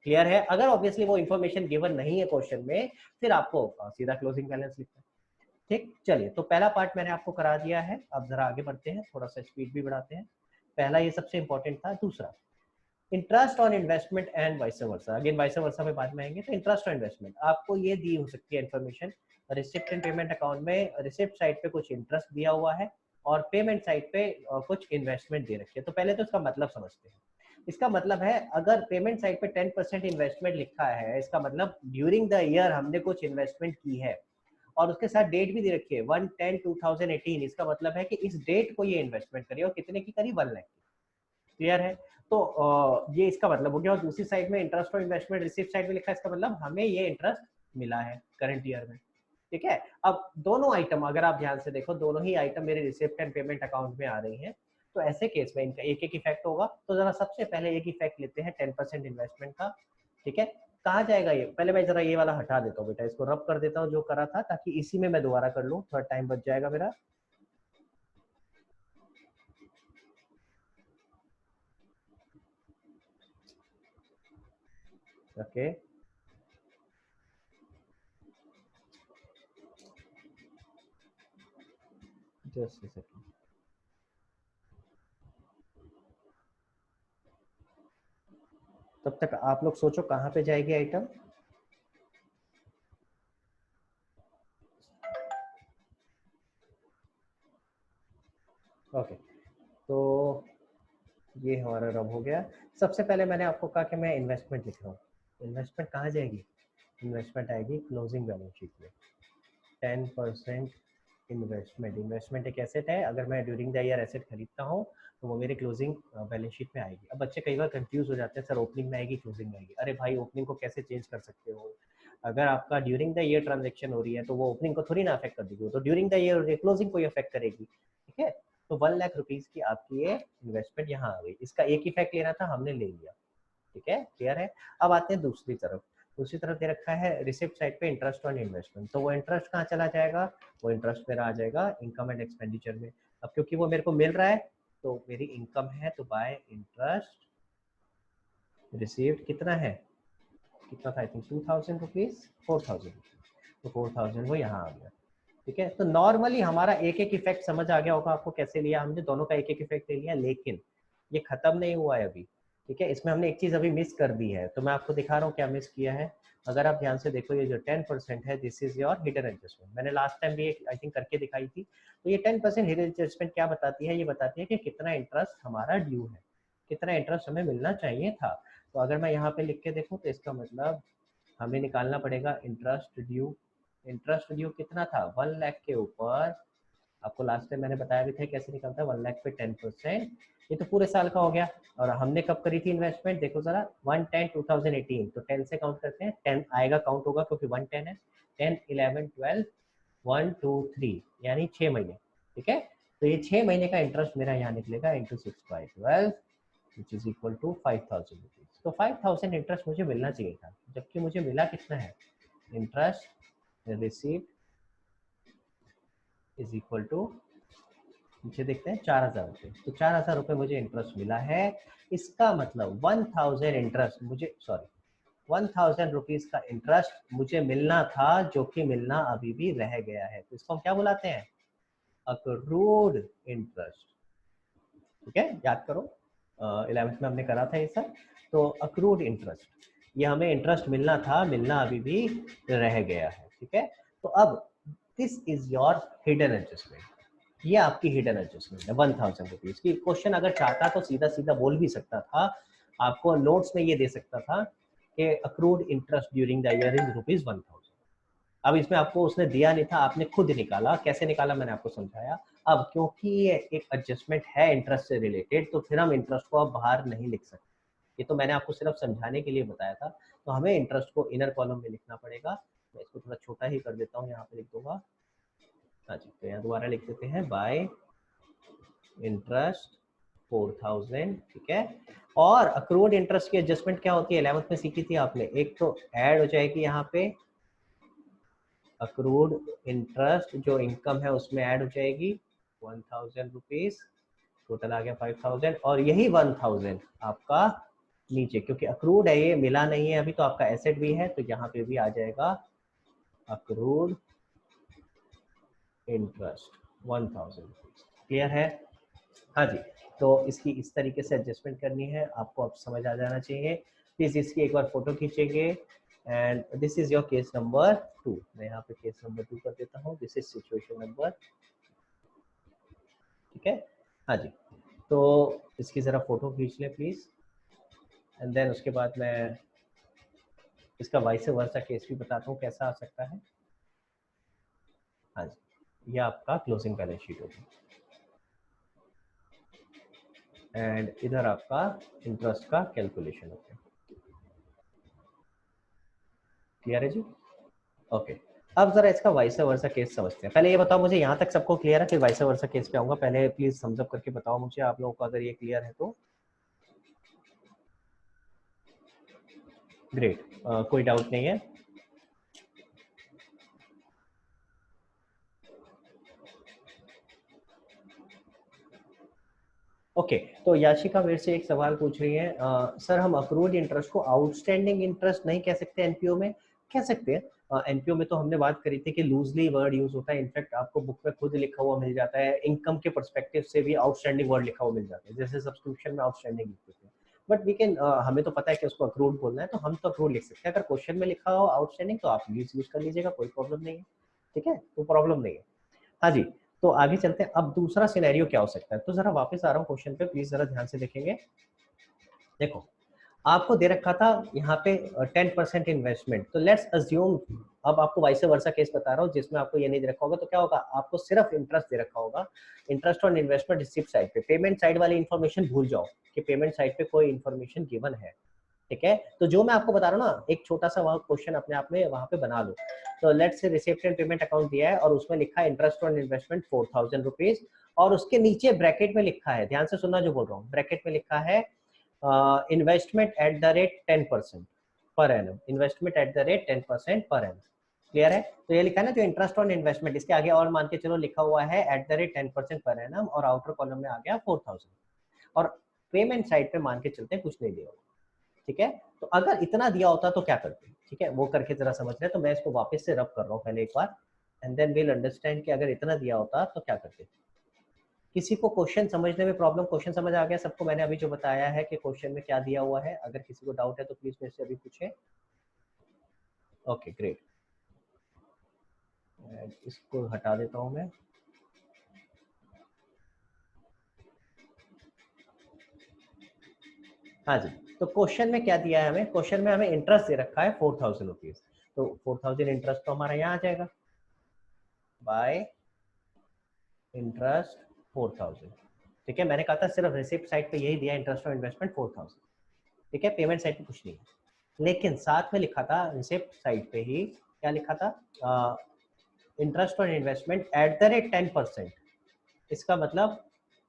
क्लियर है? अगर ऑब्वियसली वो इन्फॉर्मेशन गिवन नहीं है क्वेश्चन में, फिर आपको सीधा क्लोजिंग बैलेंस लिखना है। ठीक, चलिए, तो पहला पार्ट मैंने आपको करा दिया है। अब जरा आगे बढ़ते हैं, थोड़ा सा स्पीड भी बढ़ाते हैं। पहला ये सबसे इंपॉर्टेंट था। दूसरा, interest on investment and vice versa. Again vice versa पे बाद में आएंगे। तो इंटरेस्ट ऑन इन्वेस्टमेंट, आपको ये दी हो सकती है information, receipt and payment account में रिसिप्ट साइड पे कुछ इंटरेस्ट दिया हुआ है और पेमेंट साइड पे कुछ इन्वेस्टमेंट दे रखी है। तो पहले तो इसका मतलब समझते हैं। इसका मतलब है, अगर पेमेंट साइड पे 10% इन्वेस्टमेंट लिखा है, इसका मतलब ड्यूरिंग द ईयर हमने कुछ इन्वेस्टमेंट की है और उसके साथ डेट भी दे रखी है 1/10/2018। इसका मतलब है कि इस डेट को ये इन्वेस्टमेंट करी और कितने की करी, 1 लाख की। क्लियर है? तो ये इसका मतलब हो गया। और दूसरी साइड में इंटरेस्ट और इन्वेस्टमेंट रिसिप्ट साइड में लिखा है, इसका मतलब हमें ये इंटरेस्ट मिला है करंट ईयर में। ठीक है, अब दोनों आइटम अगर आप ध्यान से देखो, दोनों ही आइटम मेरे रिसिप्ट एंड पेमेंट अकाउंट में आ रही हैं। तो ऐसे केस में इनका एक एक इफेक्ट होगा। तो जरा सबसे पहले एक इफेक्ट लेते हैं 10% इन्वेस्टमेंट का। ठीक है, कहाँ जाएगा ये, पहले मैं जरा ये वाला हटा देता हूँ बेटा, इसको रब कर देता हूँ जो करा था, ताकि इसी में मैं दोबारा कर लूँ, थोड़ा टाइम बच जाएगा मेरा। Okay, just a second. तब तक आप लोग सोचो कहाँ पे जाएगी आइटम। ओके, तो ये हमारा रब हो गया। सबसे पहले मैंने आपको कहा कि मैं इन्वेस्टमेंट लिख रहा हूँ। इन्वेस्टमेंट कहाँ जाएगी, इन्वेस्टमेंट आएगी क्लोजिंग बैलेंस शीट में। 10% इन्वेस्टमेंट, इन्वेस्टमेंट एक एसेट है, अगर मैं ड्यूरिंग द ईयर एसेट खरीदता हूँ तो वो मेरे क्लोजिंग बैलेंस शीट में आएगी। अब बच्चे कई बार कंफ्यूज हो जाते हैं, सर ओपनिंग में आएगी क्लोजिंग में आएगी। अरे भाई, ओपनिंग को कैसे चेंज कर सकते हो, अगर आपका ड्यूरिंग द ईयर ट्रांजेक्शन हो रही है तो वो ओपनिंग को थोड़ी ना अफेक्ट कर देगी, तो ड्यूरिंग द ईयर क्लोजिंग को ही अफेक्ट करेगी। ठीक है, तो 1 लाख रुपीज की आपकी ये इन्वेस्टमेंट यहाँ आ गई। इसका एक इफेक्ट लेना था, हमने ले लिया। ठीक है, क्लियर है? अब आते हैं दूसरी तरफ। दूसरी तरफ दे रखा है रिसिप्ट साइड पे इंटरेस्ट ऑन इन्वेस्टमेंट। तो वो इंटरेस्ट कहाँ चला जाएगा, वो इंटरेस्ट मेरा आ जाएगा इनकम एंड एक्सपेंडिचर में। अब क्योंकि वो मेरे को मिल रहा है तो मेरी इनकम है, तो बाय इंटरेस्ट रिसीव्ड कितना है, कितना था, आई थिंक 2000 रुपीज, 4000, तो 4000 वो यहाँ आ गया। ठीक है, तो नॉर्मली हमारा एक एक इफेक्ट समझ आ गया होगा आपको कैसे लिया हमने, दोनों का एक एक इफेक्ट ले लिया। लेकिन ये खत्म नहीं हुआ है अभी। ठीक है, इसमें हमने एक चीज अभी मिस कर दी है, तो मैं आपको दिखा रहा हूँ क्या मिस किया है। अगर आप ध्यान से देखो, ये जो 10% है, this is your hidden adjustment. मैंने लास्ट टाइम भी आई थिंक करके दिखाई थी। तो ये 10% हिडन एडजस्टमेंट क्या बताती है, ये बताती है कि कितना इंटरेस्ट हमारा ड्यू है, कितना इंटरेस्ट हमें मिलना चाहिए था। तो अगर मैं यहाँ पे लिख के देखूँ तो इसका मतलब हमें निकालना पड़ेगा इंटरेस्ट ड्यू। इंटरेस्ट ड्यू कितना था, 1 लाख के ऊपर। आपको लास्ट टाइम मैंने बताया भी था कैसे निकलता है, 1 लाख पे 10%। ये तो पूरे साल का हो गया। और हमने कब करी थी इन्वेस्टमेंट, देखो जरा, 1/10/2018। तो 10 से काउंट करते हैं, 10 आएगा, काउंट होगा क्योंकि 110 है। 10, 11, 12, 1, 2, 3, यानी 6 महीने। ठीक है, तो ये 6 महीने का इंटरेस्ट मेरा यहाँ निकलेगा into 6/12, which is equal to 5000 rupees. तो 5000 इंटरेस्ट मुझे मिलना चाहिए था, जबकि मुझे मिला कितना है, interest received is equal to, नीचे देखते हैं, 4000 रुपये। तो 4000 रुपये मुझे इंटरेस्ट मिला है। इसका मतलब 1000 इंटरेस्ट मुझे, सॉरी 1000 रुपीज का इंटरेस्ट मुझे मिलना था, जो कि मिलना अभी भी रह गया है। तो इसको हम क्या बुलाते हैं, अक्रूड इंटरेस्ट। ठीक है, याद करो 11th में हमने करा था ये सब। तो अक्रूड इंटरेस्ट, ये हमें इंटरेस्ट मिलना था, मिलना अभी भी रह गया है। ठीक है, तो अब this is your hidden adjustment, ये आपकी हिडन एडजस्टमेंट है 1000 रुपीज की। क्वेश्चन अगर चाहता तो सीधा सीधा बोल भी सकता था, आपको नोट्स में ये दे सकता था कि accrued interest during the year is rupees 1000। अब इसमें आपको उसने दिया नहीं था, आपने खुद निकाला, कैसे निकाला मैंने आपको समझाया। अब क्योंकि ये एक एडजस्टमेंट है इंटरेस्ट से रिलेटेड, तो फिर हम इंटरेस्ट को अब बाहर नहीं लिख सकते। ये तो मैंने आपको सिर्फ समझाने के लिए बताया था। तो हमें इंटरेस्ट को इनर कॉलम में लिखना पड़ेगा। मैं इसको थोड़ा छोटा ही कर देता हूँ, यहाँ पे लिख दूंगा। हाँ जी, तो यहाँ दोबारा लिख देते हैं बाय इंटरेस्ट 4000, ठीक है। और अक्रूड इंटरेस्ट की एडजस्टमेंट क्या होती है, 11th में सीखी थी आपने। एक तो ऐड हो जाएगी यहाँ पे अक्रूड इंटरेस्ट, जो इनकम है उसमें ऐड हो जाएगी 1000 रुपीज, टोटल आ गया 5000, और यही 1000 आपका नीचे, क्योंकि अक्रूड है ये, मिला नहीं है अभी, तो आपका एसेट भी है, तो यहाँ पे भी आ जाएगा अक्रूड इंटरेस्ट 1000 रुपीज। क्लियर है? हाँ जी, तो इसकी इस तरीके से एडजस्टमेंट करनी है, आपको अब समझ आ जाना चाहिए। प्लीज इसकी एक बार फोटो खींचेंगे। And this is your case number 2। मैं यहाँ पे केस नंबर 2 कर देता हूँ। दिस इज सिचुएशन नंबर, ठीक है। हाँ जी, तो इसकी जरा फोटो खींच लें प्लीज। एंड देन उसके बाद मैं इसका वाइस वर्सा केस भी बताता हूँ कैसा आ सकता है। हाँ जी, ये आपका क्लोजिंग बैलेंस शीट होगी, एंड इधर आपका इंटरेस्ट का कैलकुलेशन होगा। क्लियर है जी? ओके, अब जरा इसका वाइस वर्सा केस समझते हैं। पहले ये बताओ मुझे, यहाँ तक सबको क्लियर है? फिर वाइस वर्सा केस पे आऊंगा। पहले प्लीज समझ अप करके बताओ मुझे आप लोगों को, अगर ये क्लियर है तो ग्रेट। कोई डाउट नहीं है? ओके, तो याशिका मेरे से एक सवाल पूछ रही है, सर हम अक्रूड इंटरेस्ट को आउटस्टैंडिंग इंटरेस्ट नहीं कह सकते एनपीओ में? कह सकते हैं। एनपीओ में तो हमने बात करी थी कि लूजली वर्ड यूज होता है। इनफैक्ट आपको बुक में खुद लिखा हुआ मिल जाता है, इनकम के पर्सपेक्टिव से भी आउटस्टैंडिंग वर्ड लिखा हुआ मिल जाता है, जैसे सब्सक्रिप्शन में आउटस्टैंडिंग लिखते हैं। बट वी कैन, हमें तो पता है कि उसको अक्रूड बोलना है, तो हम तो अक्रूड लिख सकते हैं। अगर क्वेश्चन में लिखा हो आउटस्टैंडिंग तो आप यूज कर लीजिएगा, कोई प्रॉब्लम नहीं है, ठीक है, कोई प्रॉब्लम नहीं है। हाँ जी, तो आगे चलते हैं। अब दूसरा सिनेरियो क्या हो सकता है, तो जरा वापस आ रहा हूँ क्वेश्चन पे, प्लीज जरा ध्यान से देखेंगे। देखो, आपको दे रखा था यहाँ पे 10% इन्वेस्टमेंट, तो लेट्स अज्यूम, अब आपको वाइस वर्सा केस बता रहा हूँ जिसमें आपको ये नहीं दे रखा होगा, तो क्या होगा, आपको सिर्फ इंटरेस्ट दे रखा होगा। Interest on investment receipt side पे, पेमेंट साइड वाली इन्फॉर्मेशन भूल जाओ कि पेमेंट साइड पे कोई इन्फॉर्मेशन गिवन है, ठीक है। तो जो मैं आपको बता रहा हूँ ना, एक छोटा सा वहाँ क्वेश्चन अपने आप में वहाँ पे बना लो। तो let's say receipt and payment account दिया है और उसमें लिखा है इंटरेस्ट ऑन इन्वेस्टमेंट 4000 रुपीज, और उसके नीचे ब्रैकेट में लिखा है, ध्यान से सुनना जो बोल रहा हूँ, ब्रैकेट में लिखा है investment at the rate 10% per annum, investment at the rate 10% per annum. Clear है? तो ये लिखा है ना जो इंटरेस्ट ऑन इन्वेस्टमेंट, इसके आगे और मान के चलो लिखा हुआ है eight the rate 10% per annum, और आउटर कॉलम में आ गया 4000, और पेमेंट साइड पे मान के चलते हैं कुछ नहीं दिया होगा, ठीक है। तो अगर इतना दिया होता तो क्या करते, ठीक है, वो करके जरा समझ रहे। तो मैं इसको वापस से रब कर रहा हूँ पहले एक बार, एंड देन विल अंडरस्टैंड कि अगर इतना दिया होता तो क्या करते। किसी को क्वेश्चन समझने में प्रॉब्लम, क्वेश्चन समझ आ गया सबको? मैंने अभी जो बताया है कि क्वेश्चन में क्या दिया हुआ है, अगर किसी को डाउट है तो प्लीज मेरे से अभी पूछे। ओके ग्रेट, इसको हटा देता हूं मैं। हाँ जी, तो क्वेश्चन में क्या दिया है हमें, क्वेश्चन में हमें इंटरेस्ट दे रखा है 4000 रुपीज, तो 4000 इंटरेस्ट तो हमारा यहाँ आ जाएगा बाय इंटरेस्ट 4000, ठीक है। मैंने कहा था सिर्फ रिसिप्ट साइड पे यही दिया, इंटरेस्ट ऑन इन्वेस्टमेंट 4000, ठीक है, पेमेंट साइड पे कुछ नहीं है। लेकिन साथ में लिखा था रिसिप्ट साइड पे ही, क्या लिखा था, interest on investment at the rate 10%। इसका मतलब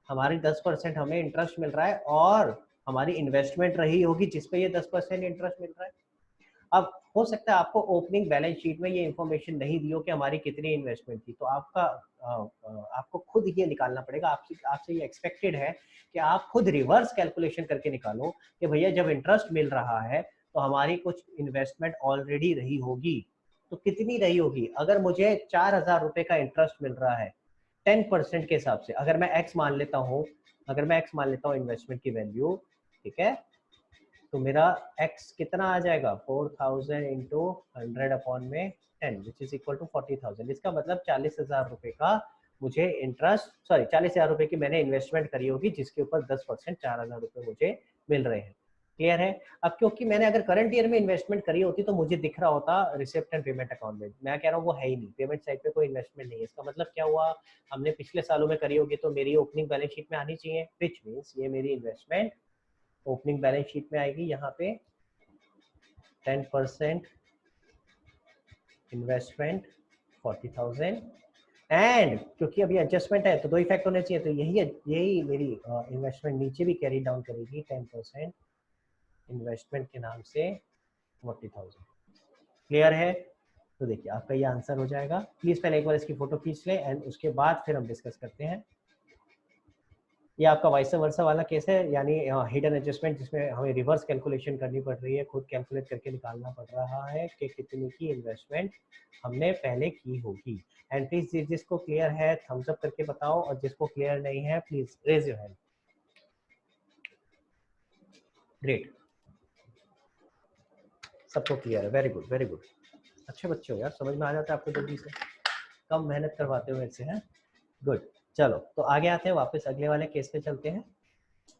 हमारी 10% हमें इंटरेस्ट मिल रहा है, और हमारी इन्वेस्टमेंट रही होगी जिसपे ये 10% इंटरेस्ट मिल रहा है। अब हो सकता है आपको ओपनिंग बैलेंस शीट में ये इन्फॉर्मेशन नहीं दी हो कि हमारी कितनी इन्वेस्टमेंट थी, तो आपको खुद ये निकालना पड़ेगा। आपसे ये एक्सपेक्टेड है कि आप खुद रिवर्स कैलकुलेशन करके निकालो कि भैया जब इंटरेस्ट मिल रहा है तो हमारी कुछ इन्वेस्टमेंट ऑलरेडी रही होगी, तो कितनी रही होगी। अगर मुझे 4000 रुपए का इंटरेस्ट मिल रहा है 10% के हिसाब से, अगर मैं एक्स मान लेता हूँ, इन्वेस्टमेंट की वैल्यू, ठीक है, तो मेरा x कितना आ जाएगा, 4000 इंटू 100 अपॉन में 10 विच इज इक्वल टू 40,000। इसका मतलब 40,000 रुपए का मुझे इंटरेस्ट, 40,000 रुपए की मैंने इन्वेस्टमेंट करी होगी, जिसके ऊपर 10% 4,000 रुपए मुझे मिल रहे हैं, क्लियर है। अब क्योंकि मैंने अगर करंट ईयर में इन्वेस्टमेंट करी होती तो मुझे दिख रहा होता रिसिप्ट एंड पेमेंट अकाउंट में, मैं कह रहा हूँ वो है ही नहीं, पेमेंट साइड पे कोई इन्वेस्टमेंट नहीं है। इसका मतलब क्या हुआ, हमने पिछले सालों में करी होगी तो मेरी ओपनिंग बैलेंस शीट में आनी चाहिए, विच मीन्स ये मेरी इन्वेस्टमेंट ओपनिंग बैलेंस शीट में आएगी। यहाँ पे 10% इन्वेस्टमेंट 40,000 एंड क्योंकि अभी एडजस्टमेंट है तो दो इफेक्ट होने चाहिए, तो यही मेरी इन्वेस्टमेंट नीचे भी कैरी डाउन करेगी 10% इन्वेस्टमेंट के नाम से 40,000। क्लियर है। तो देखिए आपका ये आंसर हो जाएगा। प्लीज पहले एक बार इसकी फोटो खींच लें एंड उसके बाद फिर हम डिस्कस करते हैं। ये आपका वाइस वर्सा वाला केस है, यानी हिडन एडजस्टमेंट जिसमें हमें रिवर्स कैलकुलेशन करनी पड़ रही है, खुद कैलकुलेट करके निकालना पड़ रहा है कि कितनी की इन्वेस्टमेंट हमने पहले की होगी। एंड प्लीज जिसको क्लियर है थम्स अप करके बताओ, और जिसको क्लियर नहीं है please raise your hand. Great, सबको क्लियर है, वेरी गुड वेरी गुड, अच्छे बच्चे हो यार, समझ में आ जाता है आपको जल्दी से, कम मेहनत करवाते हो मेरे से, हैं गुड। चलो तो आगे आते हैं, वापस अगले वाले केस पे चलते हैं।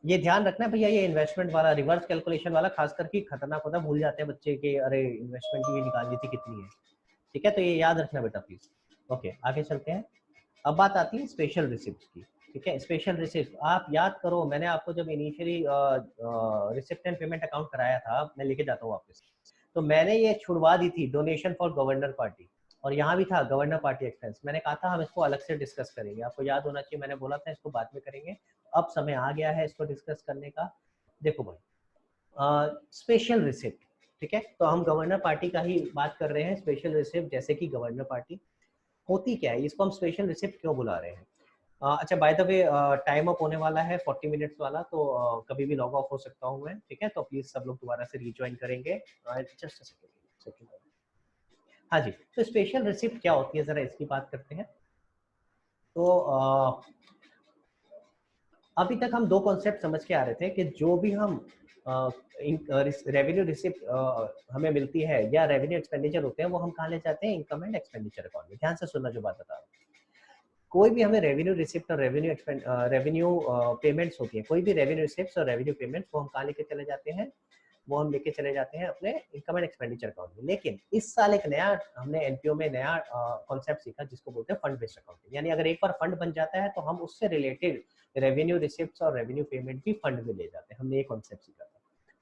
ये ध्यान रखना है भैया, ये इन्वेस्टमेंट वाला रिवर्स कैलकुलेशन वाला खास करके खतरनाक होता है, भूल जाते हैं बच्चे कि अरे इन्वेस्टमेंट की निकालनी थी कितनी है, ठीक है, तो ये याद रखना बेटा प्लीज। ओके आगे चलते हैं। अब बात आती है स्पेशल रिसिप्ट की, ठीक है। स्पेशल रिसिप्ट आप याद करो, मैंने आपको जब initially receipt and payment account कराया था, मैं लेके जाता हूँ वापस, तो मैंने ये छुड़वा दी थी डोनेशन फॉर गवर्नर पार्टी, और यहाँ भी था गवर्नर पार्टी एक्सपेंस। मैंने कहा था हम इसको अलग से डिस्कस करेंगे, आपको याद होना चाहिए, मैंने बोला था इसको बाद में करेंगे, अब समय आ गया है इसको डिस्कस करने का। देखो भाई स्पेशल रिसिप्ट, ठीक है, तो हम गवर्नर पार्टी का ही बात कर रहे हैं। स्पेशल रिसिप्ट जैसे कि गवर्नर पार्टी होती क्या है, इसको हम स्पेशल रिसिप्ट क्यों बुला रहे हैं। अच्छा by the way time up होने वाला है 40 मिनट्स वाला, तो कभी भी लॉग ऑफ हो सकता हूँ मैं, ठीक है, तो प्लीज सब लोग दोबारा से रिज्वाइन करेंगे। Just second. हाँ जी, तो स्पेशल रिसिप्ट क्या होती है जरा इसकी बात करते हैं। तो अभी तक हम दो कॉन्सेप्ट समझ के आ रहे थे कि जो भी हम रेवेन्यू रिसिप्ट हमें मिलती है या रेवेन्यू एक्सपेंडिचर होते हैं, वो हम कहाँ ले जाते हैं, इनकम एंड एक्सपेंडिचर अकाउंट में। ध्यान से सुनना जो बात बता रहा हूँ, कोई भी हमें रेवेन्यू रिसिप्ट और रेवेन्यू पेमेंट्स होती है, कोई भी रेवेन्यू रिसिप्ट और रेवेन्यू पेमेंट्स वो हम कहाँ लेके चले जाते हैं, वो हम लेके चले जाते हैं अपने इनकम एंड एक्सपेंडिचर अकाउंट में। लेकिन इस साल एक नया हमने एनपीओ में नया कॉन्सेप्ट सीखा जिसको बोलते हैं फंड बेस्ड अकाउंटिंग, यानी अगर एक बार फंड बन जाता है तो हम उससे रिलेटेड रेवेन्यू रिसिप्ट्स और रेवेन्यू पेमेंट भी फंड में ले जाते हैं। हमने ये कॉन्सेप्ट सीखा था,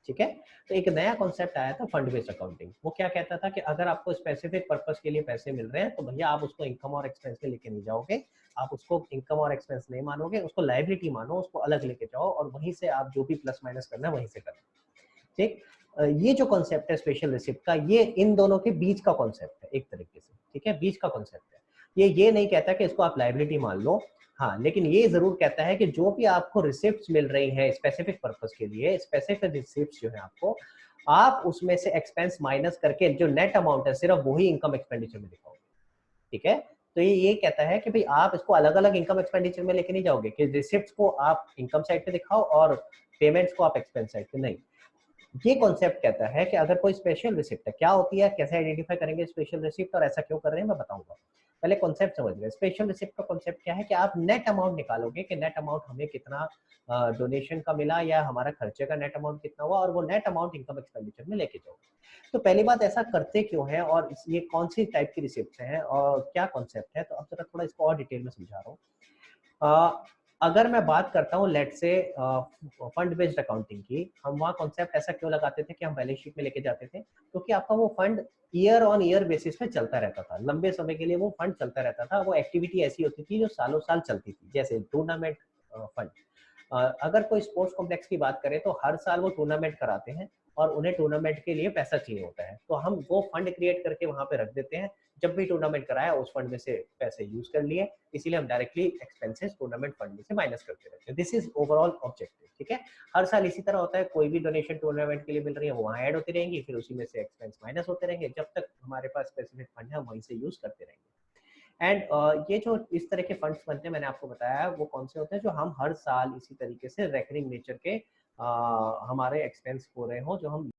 ठीक है। तो एक नया कॉन्सेप्ट आया था फंड बेस्ड अकाउंटिंग। वो क्या कहता था कि अगर आपको स्पेसिफिक पर्पस के लिए पैसे मिल रहे हैं तो भैया आप उसको इनकम और एक्सपेंस में लेके नहीं जाओगे, आप उसको इनकम और एक्सपेंस नहीं मानोगे, उसको लायबिलिटी मानो, उसको अलग लेके जाओ और वहीं से आप जो भी प्लस माइनस करना है वहीं से करना, ठीक। ये जो कॉन्सेप्ट है स्पेशल रिसिप्ट का, ये इन दोनों के बीच का कॉन्सेप्ट है एक तरीके से, ठीक है, बीच का कॉन्सेप्ट है। ये नहीं कहता कि इसको आप लायबिलिटी मान लो, हाँ, लेकिन ये जरूर कहता है कि जो भी आपको रिसिप्ट्स मिल रही हैं स्पेसिफिक पर्पस के लिए, स्पेसिफिक रिसिप्ट्स जो है आपको, आप उसमें से एक्सपेंस माइनस करके जो नेट अमाउंट है सिर्फ वही इनकम एक्सपेंडिचर में दिखाओगे, ठीक है। तो ये कहता है कि भाई आप इसको अलग अलग इनकम एक्सपेंडिचर में लेके नहीं जाओगे कि रिसिप्ट्स को आप इनकम साइड पे दिखाओ और पेमेंट्स को आप एक्सपेंस साइड पे, नहीं। ये कॉन्सेप्ट कहता है कि अगर कोई स्पेशल रिसिप्ट है, क्या होती है, कैसे आइडेंटिफाई करेंगे स्पेशल रिसिप्ट और ऐसा क्यों कर रहे हैं मैं बताऊंगा। पहले कॉन्सेप्ट समझ लें। स्पेशल रिसिप्ट का कॉन्सेप्ट क्या है कि आप नेट अमाउंट निकालोगे कि नेट अमाउंट हमें कितना डोनेशन का मिला या हमारा खर्चे का नेट अमाउंट कितना हुआ, और वो नेट अमाउंट इनकम एक्सपेंडिचर में लेके जाओगे। तो पहली बात ऐसा करते क्यों है और ये कौन सी टाइप की रिसिप्ट हैं और क्या कॉन्सेप्ट है, तो अब जरा थोड़ा इसको और डिटेल में समझा रहा हूँ। अगर मैं बात करता हूँ लेट से फंड बेस्ड अकाउंटिंग की, हम वहाँ कॉन्सेप्ट ऐसा क्यों लगाते थे कि हम बैलेंस शीट में लेके जाते थे, क्योंकि आपका वो fund year on year basis पे चलता रहता था, लंबे समय के लिए वो फंड चलता रहता था। वो एक्टिविटी ऐसी होती थी जो सालों साल चलती थी, जैसे टूर्नामेंट फंड। अगर कोई स्पोर्ट्स कॉम्प्लेक्स की बात करें तो हर साल वो टूर्नामेंट कराते हैं और उन्हें टूर्नामेंट के लिए पैसा चाहिए होता है, तो हम वो फंड क्रिएट करके वहां पे रख देते हैं। जब भी टूर्नामेंट कराया उस फंड में से पैसे यूज कर लिए, इसीलिए हम डायरेक्टली एक्सपेंसेस टूर्नामेंट फंड में से माइनस करते रहते हैं। दिस इज ओवरऑल ऑब्जेक्टिव, ठीक है। हर साल इसी तरह होता है, कोई भी डोनेशन टूर्नामेंट के लिए मिल रही है वो वहाँ ऐड होती रहेंगी, फिर उसी में से एक्सपेंस माइनस होते रहेंगे, जब तक हमारे पास स्पेसिफिक फंड है हम वहीं से यूज करते रहेंगे। एंड ये जो इस तरह के फंड्स बनते हैं मैंने आपको बताया वो कौन से होते हैं, जो हम हर साल इसी तरीके से रेकरिंग नेचर के हमारे एक्सपेंस हो रहे हो, जो हम